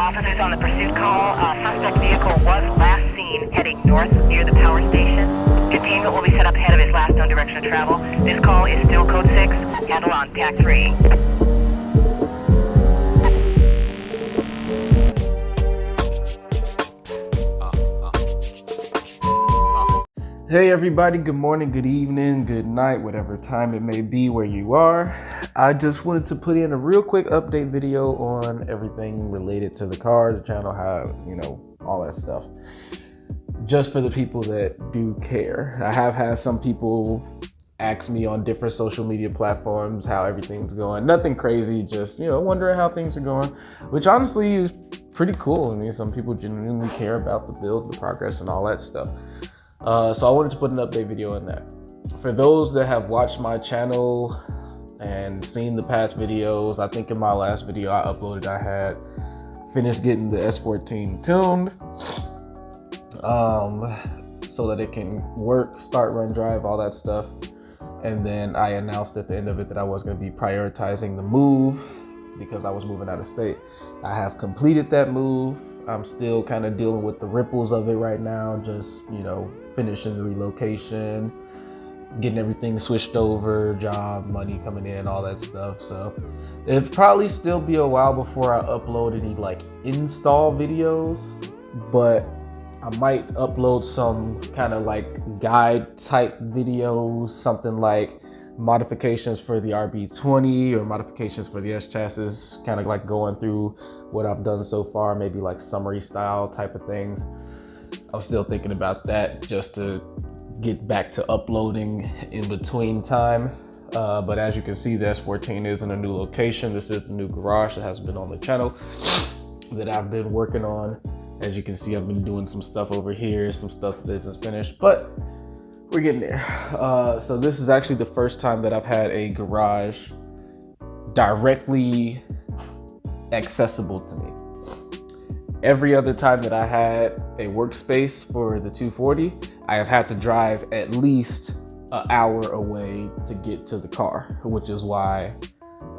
Officers on the pursuit call. Suspect vehicle was last seen heading north near the power station. Containment will be set up ahead of his last known direction of travel. This call is still code 6. Handle on TAC 3. Hey everybody, good morning, good evening, good night, whatever time it may be where you are. I just wanted to put in a real quick update video on everything related to the car, the channel, how, all that stuff. Just for the people that do care. I have had some people ask me on different social media platforms how everything's going. Nothing crazy, just, wondering how things are going, which honestly is pretty cool. I mean, some people genuinely care about the build, the progress, and all that stuff. So I wanted to put an update video on that. For those that have watched my channel and seen the past videos, I think in my last video I uploaded, I had finished getting the S14 tuned so that it can work, start, run, drive, all that stuff. And then I announced at the end of it that I was going to be prioritizing the move because I was moving out of state. I have completed that move. I'm still kind of dealing with the ripples of it right now, just, finishing the relocation, getting everything switched over, job, money coming in, all that stuff. So it'll probably still be a while before I upload any install videos, but I might upload some kind of guide type videos, something like modifications for the RB20 or modifications for the S chassis, kind of going through what I've done so far, maybe summary style type of things. I'm still thinking about that just to get back to uploading in between time. But as you can see, the S14 is in a new location. This is the new garage that has been on the channel that I've been working on. As you can see, I've been doing some stuff over here, some stuff that isn't finished, but we're getting there. So this is actually the first time that I've had a garage directly accessible to me. Every other time that I had a workspace for the 240, I have had to drive at least an hour away to get to the car, which is why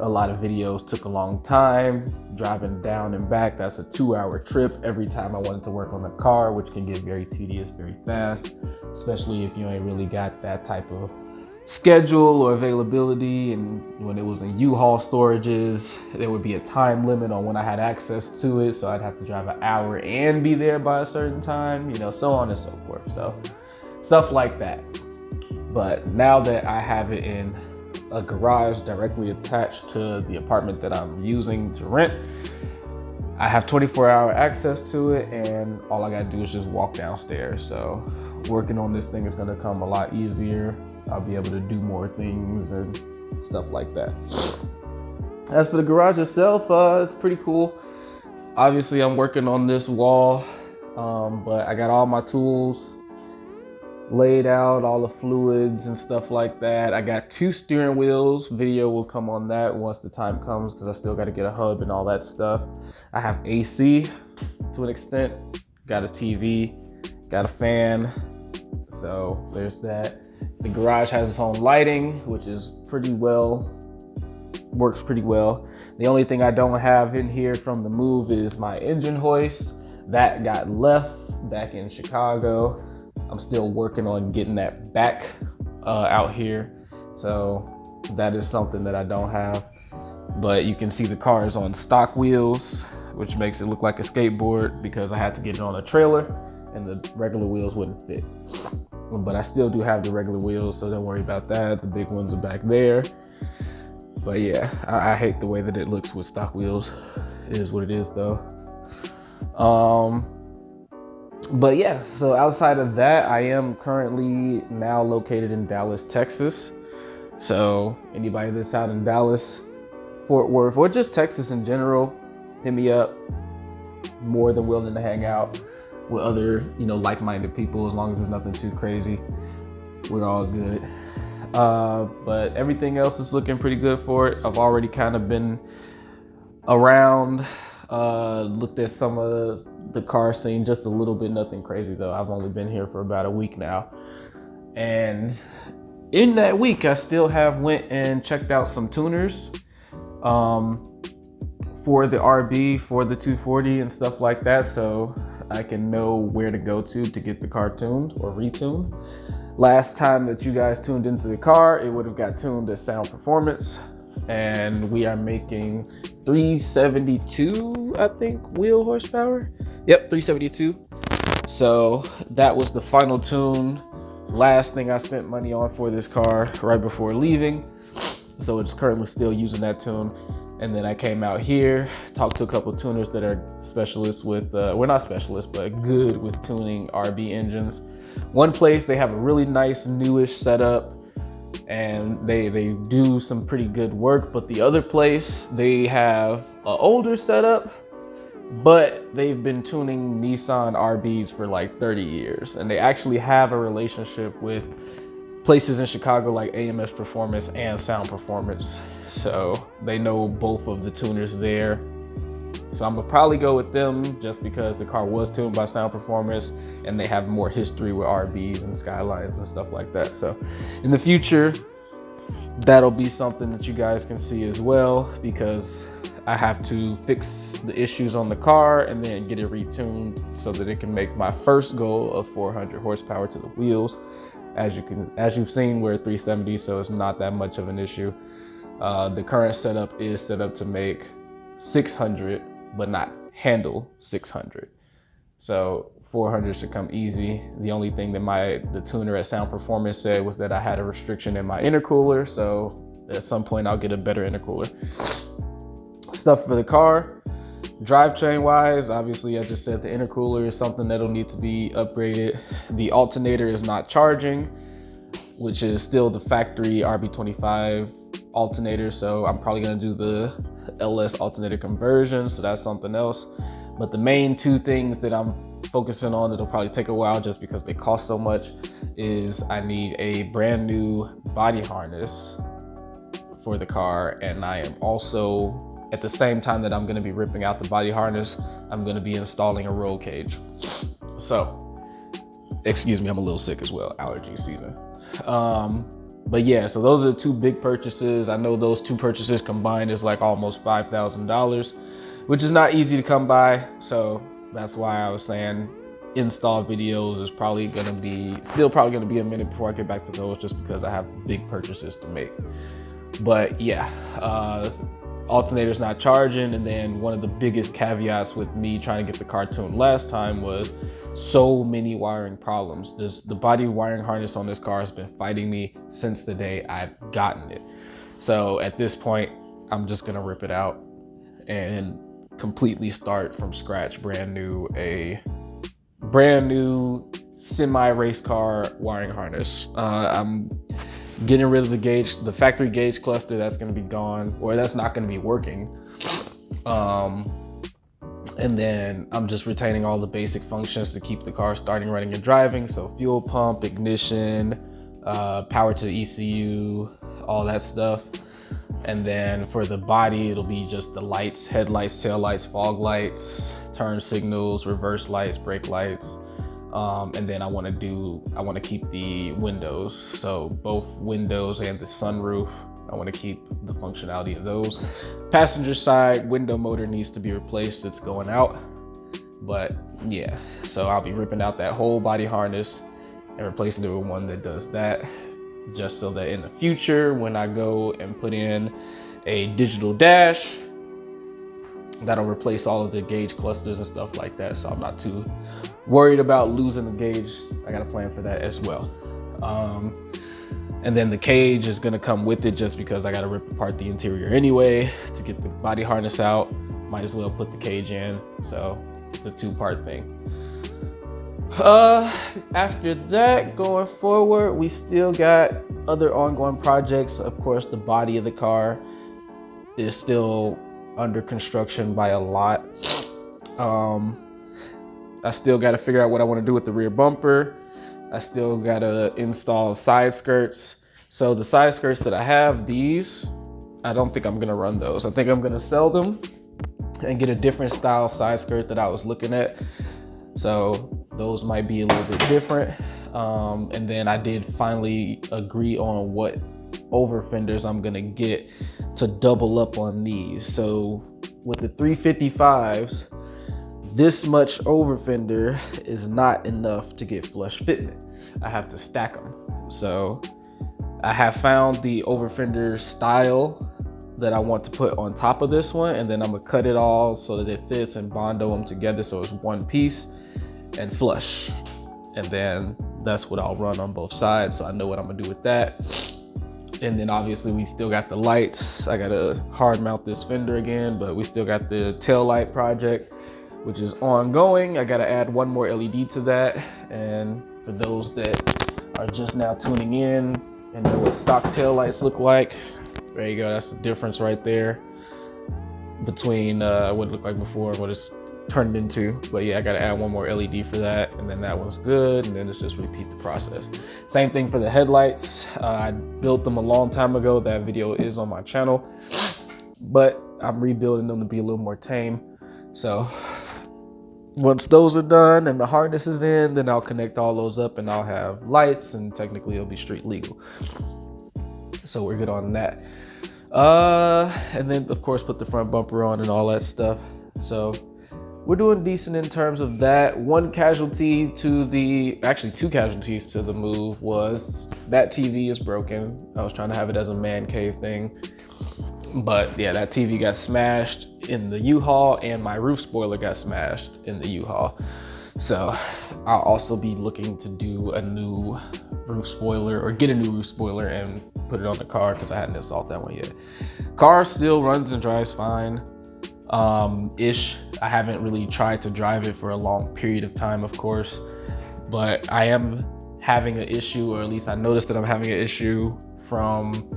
a lot of videos took a long time. Driving down and back, that's a 2-hour trip every time I wanted to work on the car, which can get very tedious very fast, especially if you ain't really got that type of schedule or availability. And when it was in U-Haul storages, there would be a time limit on when I had access to it, so I'd have to drive an hour and be there by a certain time, so on and so forth. So stuff like that. But now that I have it in a garage directly attached to the apartment that I'm using to rent, I have 24-hour access to it, and all I gotta do is just walk downstairs. So working on this thing is gonna come a lot easier. I'll be able to do more things and stuff like that. As for the garage itself, it's pretty cool. Obviously, I'm working on this wall, but I got all my tools laid out, all the fluids and stuff like that. I got 2 steering wheels. Video will come on that once the time comes because I still got to get a hub and all that stuff. I have AC to an extent, got a TV, got a fan, so there's that. The garage has its own lighting, which is works pretty well. The only thing I don't have in here from the move is my engine hoist. That got left back in Chicago. I'm still working on getting that back out here. So that is something that I don't have. But you can see the car is on stock wheels, which makes it look like a skateboard because I had to get it on a trailer and the regular wheels wouldn't fit. But I still do have the regular wheels, so don't worry about that. The big ones are back there. But yeah, I hate the way that it looks with stock wheels. It is what it is though. But yeah, so outside of that, I am currently now located in Dallas, Texas. So anybody that's out in Dallas, Fort Worth, or just Texas in general, hit me up. More than willing to hang out with other, like-minded people, as long as it's nothing too crazy. We're all good. But everything else is looking pretty good for it. I've already kind of been around, looked at some of the car scene just a little bit, nothing crazy though. I've only been here for about a week now. And in that week, I still have went and checked out some tuners. for the RB, for the 240 and stuff like that, so I can know where to go to get the car tuned or retuned. Last time that you guys tuned into the car, it would have got tuned to Sound Performance, and we are making 372, I think, wheel horsepower. Yep, 372. So that was the final tune. Last thing I spent money on for this car right before leaving. So it's currently still using that tune. And then I came out here, talked to a couple of tuners that are specialists with, well, not specialists, but good with tuning RB engines. One place, they have a really nice newish setup and they do some pretty good work. But the other place, they have an older setup, but they've been tuning Nissan RBs for like 30 years. And they actually have a relationship with places in Chicago like AMS Performance and Sound Performance. So they know both of the tuners there. So I'm gonna probably go with them just because the car was tuned by Sound Performance and they have more history with RBs and Skylines and stuff like that. So in the future, that'll be something that you guys can see as well, because I have to fix the issues on the car and then get it retuned so that it can make my first goal of 400 horsepower to the wheels. As you've seen, we're at 370, so it's not that much of an issue. The current setup is set up to make 600, but not handle 600. So 400 should come easy. The only thing that the tuner at Sound Performance said was that I had a restriction in my intercooler, so at some point I'll get a better intercooler. Stuff for the car, drivetrain wise, obviously I just said the intercooler is something that'll need to be upgraded. The alternator is not charging, which is still the factory RB25 alternator, so I'm probably gonna do the LS alternator conversion, so that's something else. But the main two things that I'm focusing on that'll probably take a while just because they cost so much is I need a brand new body harness for the car, and I am also, at the same time that I'm gonna be ripping out the body harness, I'm gonna be installing a roll cage. So, excuse me, I'm a little sick as well, allergy season. But yeah, so those are the two big purchases. I know those two purchases combined is like almost $5,000, which is not easy to come by. So that's why I was saying install videos is still probably gonna be a minute before I get back to those, just because I have big purchases to make. But yeah, alternator's not charging. And then one of the biggest caveats with me trying to get the car tuned last time was so many wiring problems. The body wiring harness on this car has been fighting me since the day I've gotten it. So at this point, I'm just gonna rip it out and completely start from scratch, a brand new semi-race car wiring harness. I'm getting rid of the factory gauge cluster. That's gonna be gone, or that's not gonna be working. And then I'm just retaining all the basic functions to keep the car starting, running, and driving. So fuel pump, ignition, power to the ECU, all that stuff. And then for the body, it'll be just the lights, headlights, tail lights, fog lights, turn signals, reverse lights, brake lights. And then I want to keep the windows. So both windows and the sunroof, I want to keep the functionality of those. Passenger side window motor needs to be replaced. It's going out. But yeah, so I'll be ripping out that whole body harness and replacing it with one that does that, just so that in the future, when I go and put in a digital dash, that'll replace all of the gauge clusters and stuff like that. So I'm not too worried about losing the gauge. I got a plan for that as well. And then the cage is gonna come with it, just because I gotta rip apart the interior anyway to get the body harness out. Might as well put the cage in. So it's a two-part thing. After that, going forward, we still got other ongoing projects. Of course, the body of the car is still under construction by a lot. I still got to figure out what I want to do with the rear bumper. I still got to install side skirts. So the side skirts that I have, these, I don't think I'm going to run those. I think I'm going to sell them and get a different style side skirt that I was looking at. So those might be a little bit different. And then I did finally agree on what over fenders I'm gonna get to double up on these. So with the 355s, this much over fender is not enough to get flush fitment. I have to stack them. So I have found the over fender style that I want to put on top of this one, and then I'm gonna cut it all so that it fits and bondo them together so it's one piece and flush. And then that's what I'll run on both sides, so I know what I'm gonna do with that. And then obviously we still got the lights. I gotta hard mount this fender again, but we still got the tail light project, which is ongoing. I gotta add one more LED to that. And for those that are just now tuning in and know what stock tail lights look like, there you go, that's the difference right there between what it looked like before and what it's turned into. But yeah, I gotta add one more LED for that, and then that one's good, and then it's just repeat the process. Same thing for the headlights. I built them a long time ago. That video is on my channel, but I'm rebuilding them to be a little more tame. So once those are done and the harness is in, then I'll connect all those up and I'll have lights, and technically it'll be street legal. So we're good on that. And then of course put the front bumper on and all that stuff. So we're doing decent in terms of that. One casualty to the, actually two casualties to the move was that TV is broken. I was trying to have it as a man cave thing, but yeah, that TV got smashed in the U-Haul, and my roof spoiler got smashed in the U-Haul. So I'll also be looking to do a new roof spoiler, or get a new roof spoiler and put it on the car, because I hadn't installed that one yet. Car still runs and drives fine. Ish. I haven't really tried to drive it for a long period of time, of course, but I am having an issue, or at least I noticed that I'm having an issue from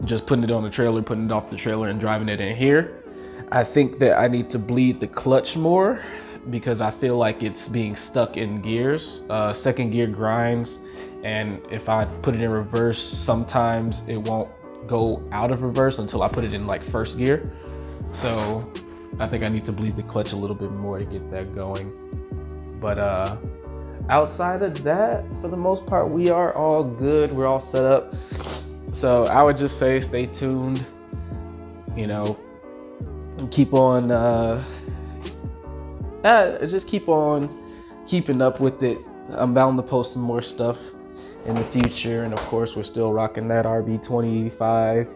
just putting it on the trailer, putting it off the trailer and driving it in here. I think that I need to bleed the clutch more, because I feel like it's being stuck in gears. Second gear grinds, and if I put it in reverse, sometimes it won't go out of reverse until I put it in like first gear. So I think I need to bleed the clutch a little bit more to get that going. But outside of that, for the most part, we are all good. We're all set up. So I would just say stay tuned, you know, and keep on, just keep on keeping up with it. I'm bound to post some more stuff in the future. And of course, we're still rocking that RB25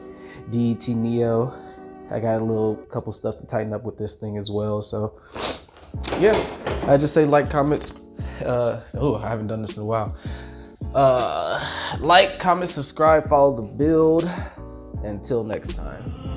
DET Neo. I got a couple stuff to tighten up with this thing as well. So yeah, I just say like, comments. Oh, I haven't done this in a while. Like, comment, subscribe, follow the build. Until next time.